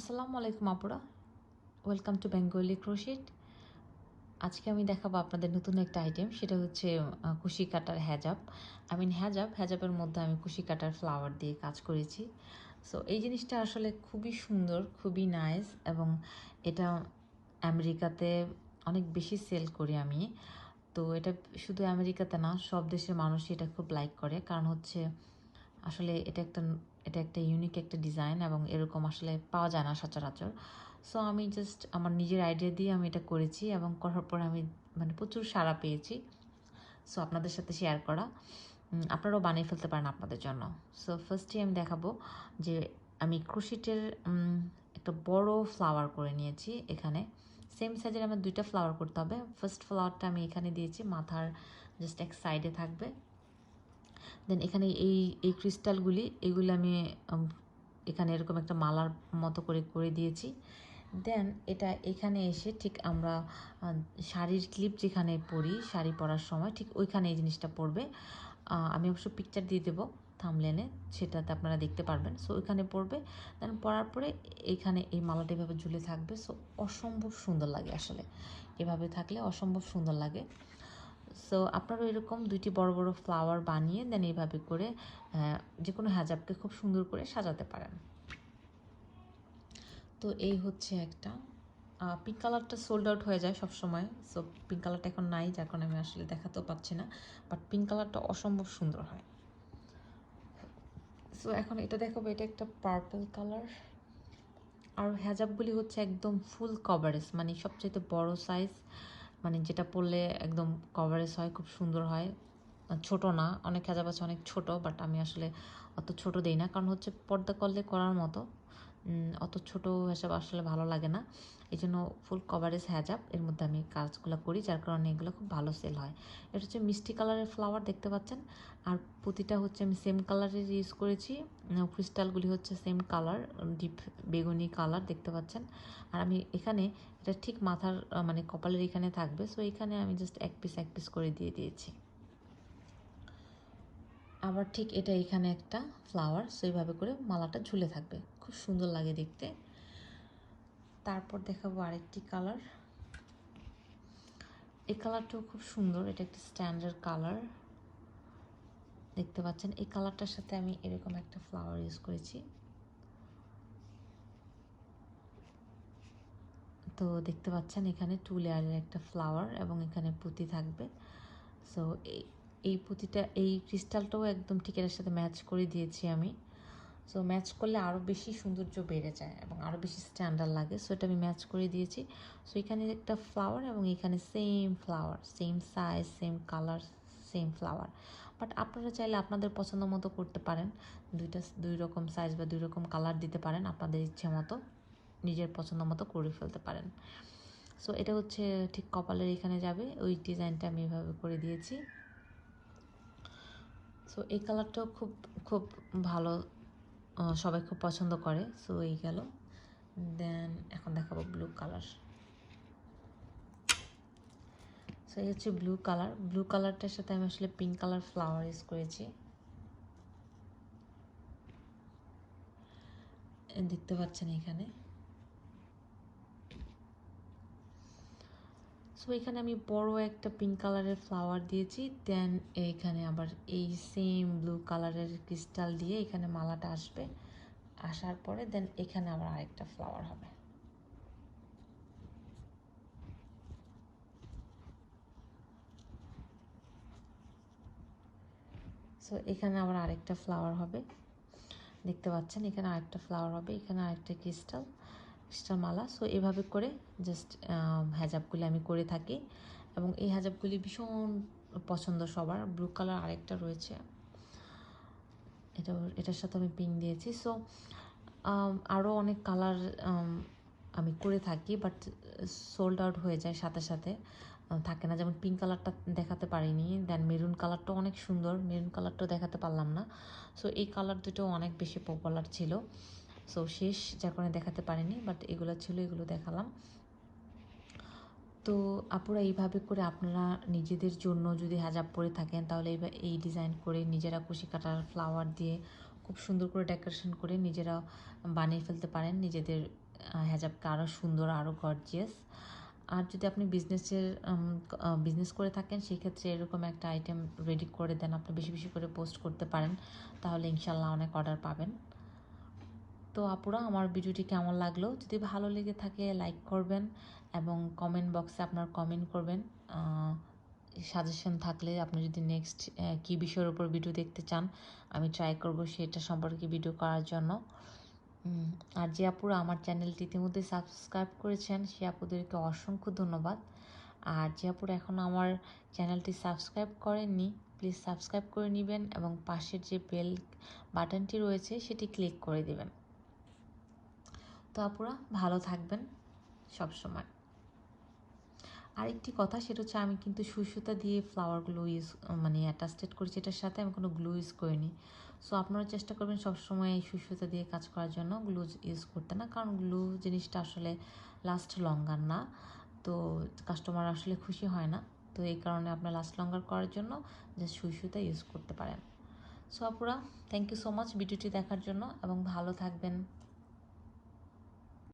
আসসালামু আলাইকুম আপুরা, ওয়েলকাম টু বেঙ্গলি ক্রোশেট। আজকে আমি দেখাবো আপনাদের নতুন একটা আইটেম, সেটা হচ্ছে কুশি কাটার হ্যাজাব। হ্যাজাবের মধ্যে আমি কুশি কাটার ফ্লাওয়ার দিয়ে কাজ করেছি। সো এই জিনিসটা আসলে খুবই সুন্দর, খুবই নাইস, এবং এটা আমেরিকাতে অনেক বেশি সেল করি আমি। তো এটা শুধু আমেরিকাতে না, সব দেশের মানুষই এটা খুব লাইক করে, কারণ হচ্ছে আসলে এটা একটা ইউনিক একটা ডিজাইন, এবং এরকম আসলে পাওয়া যায় না সচরাচর। সো আমি জাস্ট আমার নিজের আইডিয়া দিয়ে আমি এটা করেছি, এবং করার পর আমি মানে প্রচুর সাড়া পেয়েছি। সো আপনাদের সাথে শেয়ার করা, আপনারাও বানিয়ে ফেলতে পারেন আপনাদের জন্য। সো ফার্স্টে আমি দেখাবো যে আমি ক্রোশেটের একটা বড় ফ্লাওয়ার করে নিয়েছি। এখানে সেম সাইজের আমার 2টা ফ্লাওয়ার করতে হবে। ফার্স্ট ফ্লাওয়ারটা আমি এখানে দিয়েছি, মাথার জাস্ট এক সাইডে থাকবে। দেন এখানে এই ক্রিস্টালগুলি, এগুলো আমি এখানে এরকম একটা মালার মতো করে করে দিয়েছি। দেন এটা এখানে এসে ঠিক আমরা শাড়ির ক্লিপ যেখানে পরি, শাড়ি পরার সময় ঠিক ওইখানে এই জিনিসটা পড়বে। আমি অবশ্য পিকচার দিয়ে দেবো থাম্বনেলে, সেটাতে আপনারা দেখতে পারবেন। সো ওইখানে পড়বে, দেন পরার পরে এইখানে এই মালাটা এভাবে ঝুলে থাকবে। সো অসম্ভব সুন্দর লাগে আসলে, এভাবে থাকলে অসম্ভব সুন্দর লাগে। সো আপনারাও এরকম 2টি বড় বড় ফ্লাওয়ার বানিয়ে দেন এইভাবে করে যে কোনো হ্যাজাবকে খুব সুন্দর করে সাজাতে পারেন। তো এই হচ্ছে একটা পিঙ্ক কালারটা সোল্ড আউট হয়ে যায় সবসময়। সো পিঙ্ক কালারটা এখন নাই, যার কারণে আমি আসলে দেখাতেও পাচ্ছি না, বাট পিঙ্ক কালারটা অসম্ভব সুন্দর হয়। সো এখন এটা দেখাবো, এটা একটা পার্পল কালার। আর হ্যাজাবগুলি হচ্ছে একদম ফুল কভারেজ, মানে সবচেয়ে বড় সাইজ, মানে যেটা পরলে একদম কভারেজ হয়, খুব সুন্দর হয়। ছোট না, অনেক হ্যাজাব আছে অনেক ছোট, বাট আমি আসলে অত ছোট দেই না, কারণ হচ্ছে পর্দা করলে করার মতো। অত ছোট হিসাব আসলে ভালো লাগে না, এই জন্য ফুল কভারেজ হ্যাজাব এর মধ্যে আমি কাজগুলো করি, যার কারণে এগুলো খুব ভালো সেল হয়। এটা হচ্ছে মিষ্টি কালারের ফ্লাওয়ার দেখতে পাচ্ছেন, আর প্রতিটা হচ্ছে আমি সেম কালারের ইউজ করেছি। ক্রিস্টালগুলি হচ্ছে সেম কালার, ডিপ বেগুনি কালার দেখতে পাচ্ছেন। আর আমি এখানে এটা ঠিক মাথার মানে কপালের এখানে থাকবে। সো এখানে আমি জাস্ট এক পিস করে দিয়ে দিয়েছি। আবার ঠিক এটা এখানে একটা ফ্লাওয়ার, সো এইভাবে করে মালাটা ঝুলে থাকবে, খুব সুন্দর লাগে দেখতে। তারপর দেখাবো আরেকটি কালার। এই কালারটাও খুব সুন্দর, এটা একটা স্ট্যান্ডার্ড কালার দেখতে পাচ্ছেন। এই কালারটার সাথে আমি এরকম একটা ফ্লাওয়ার ইউজ করেছি। তো দেখতে পাচ্ছেন এখানে 2 লেয়ারের একটা ফ্লাওয়ার, এবং এখানে পুঁতি থাকবে। সো এই পুঁতিটা, এই ক্রিস্টালটাও একদম ঠিক এর সাথে ম্যাচ করে দিয়েছি আমি। সো ম্যাচ করলে আরও বেশি সৌন্দর্য বেড়ে যায় এবং আরও বেশি স্ট্যান্ডার্ড লাগে। সো এটা আমি ম্যাচ করে দিয়েছি। সো এখানে একটা ফ্লাওয়ার, এবং এখানে same flower, same size, same colour, same flower. But আপনারা চাইলে আপনাদের পছন্দ মতো করতে পারেন, দুই রকম সাইজ বা 2 রকম কালার দিতে পারেন, আপনাদের ইচ্ছে মতো নিজের পছন্দ মতো করে ফেলতে পারেন। সো এটা হচ্ছে ঠিক কপালের এখানে যাবে, ওই ডিজাইনটা আমি এভাবে করে দিয়েছি। সো এই কালারটাও খুব খুব ভালো, সবাই খুব পছন্দ করে। সো এই গেল। দেন এখন দেখাবো ব্লু কালার। সো এই হচ্ছে ব্লু কালার। ব্লু কালারটার সাথে আমি আসলে পিঙ্ক কালার ফ্লাওয়ার ইউজ করেছি, দেখতে পাচ্ছেন এখানে। সো এখানে আমি বড় একটা পিঙ্ক কালারের ফ্লাওয়ার দিয়েছি। দেন এইখানে আবার এই সেম ব্লু কালারের ক্রিস্টাল দিয়ে এখানে মালাটা আসবে, আসার পরে দেন এখানে আবার আরেকটা ফ্লাওয়ার হবে। সো এখানে আবার আরেকটা ফ্লাওয়ার হবে, দেখতে পাচ্ছেন এখানে আরেকটা ফ্লাওয়ার হবে, এখানে আরেকটা ক্রিস্টাল মালা। সো এভাবে করে জাস্ট হ্যাজাবগুলি আমি করে থাকি, এবং এই হ্যাজাবগুলি ভীষণ পছন্দ সবার। ব্লু কালার আরেকটা রয়েছে, এটার সাথে আমি পিঙ্ক দিয়েছি। সো আরও অনেক কালার আমি করে থাকি, বাট সোল্ড আউট হয়ে যায় সাথে সাথে, থাকে না। যেমন পিঙ্ক কালারটা দেখাতে পারিনি, দেন মেরুন কালারটাও অনেক সুন্দর, মেরুন কালারটাও দেখাতে পারলাম না। সো এই কালার দুটো অনেক বেশি পপুলার ছিল, সো শেষ যার কারণে দেখাতে পারিনি, বাট এগুলো ছিল, এগুলো দেখালাম। তো আপুরা এইভাবে করে আপনারা নিজেদের জন্য যদি হ্যাজাব পরে থাকেন, তাহলে এই ডিজাইন করে নিজেরা কুশি কাটার ফ্লাওয়ার দিয়ে খুব সুন্দর করে ডেকোরেশন করে নিজেরা বানিয়ে ফেলতে পারেন নিজেদের হেজাবকে আরও সুন্দর, আরও গর্জিয়াস। আর যদি আপনি বিজনেস করে থাকেন, সেক্ষেত্রে এরকম একটা আইটেম রেডি করে দেন, আপনি বেশি বেশি করে পোস্ট করতে পারেন, তাহলে ইনশাল্লাহ অনেক অর্ডার পাবেন। তো আপুরা, আমার ভিডিওটি কেমন লাগলো? যদি ভালো লেগে থাকে লাইক করবেন এবং কমেন্ট বক্সে আপনার কমেন্ট করবেন। সাজেশন থাকলে আপনি যদি নেক্সট কী বিষয়ের উপর ভিডিও দেখতে চান, আমি ট্রাই করব সেটা সম্পর্কে ভিডিও করার জন্য। আর যে আপুরা আমার চ্যানেলটি ইতিমধ্যে সাবস্ক্রাইব করেছেন, সে আপুদেরকে অসংখ্য ধন্যবাদ। আর যে আপুরা এখনও আমার চ্যানেলটি সাবস্ক্রাইব করেননি, প্লিজ সাবস্ক্রাইব করে নেবেন এবং পাশের যে বেল বাটনটি রয়েছে সেটি ক্লিক করে দেবেন। তো আপুরা ভালো থাকবেন সবসময়। আরেকটি কথা, সেটা হচ্ছে আমি কিন্তু সুই সুতা দিয়ে ফ্লাওয়ারগুলো অ্যাটাচড করেছি, এটার সাথে আমি কোনো গ্লু ইউজ করিনি। সো আপনারা চেষ্টা করবেন সবসময় এই সুই সুতা দিয়ে কাজ করার জন্য, গ্লু ইউজ করতে না, কারণ গ্লু জিনিসটা আসলে লাস্ট লঙ্গার না, তো কাস্টমার আসলে খুশি হয় না। তো এই কারণে আপনার লাস্ট লঙ্গার করার জন্য যে সুই সুতা ইউজ করতে পারেন। সো আপুরা, থ্যাংক ইউ সো মাচ ভিডিওটি দেখার জন্য এবং ভালো থাকবেন।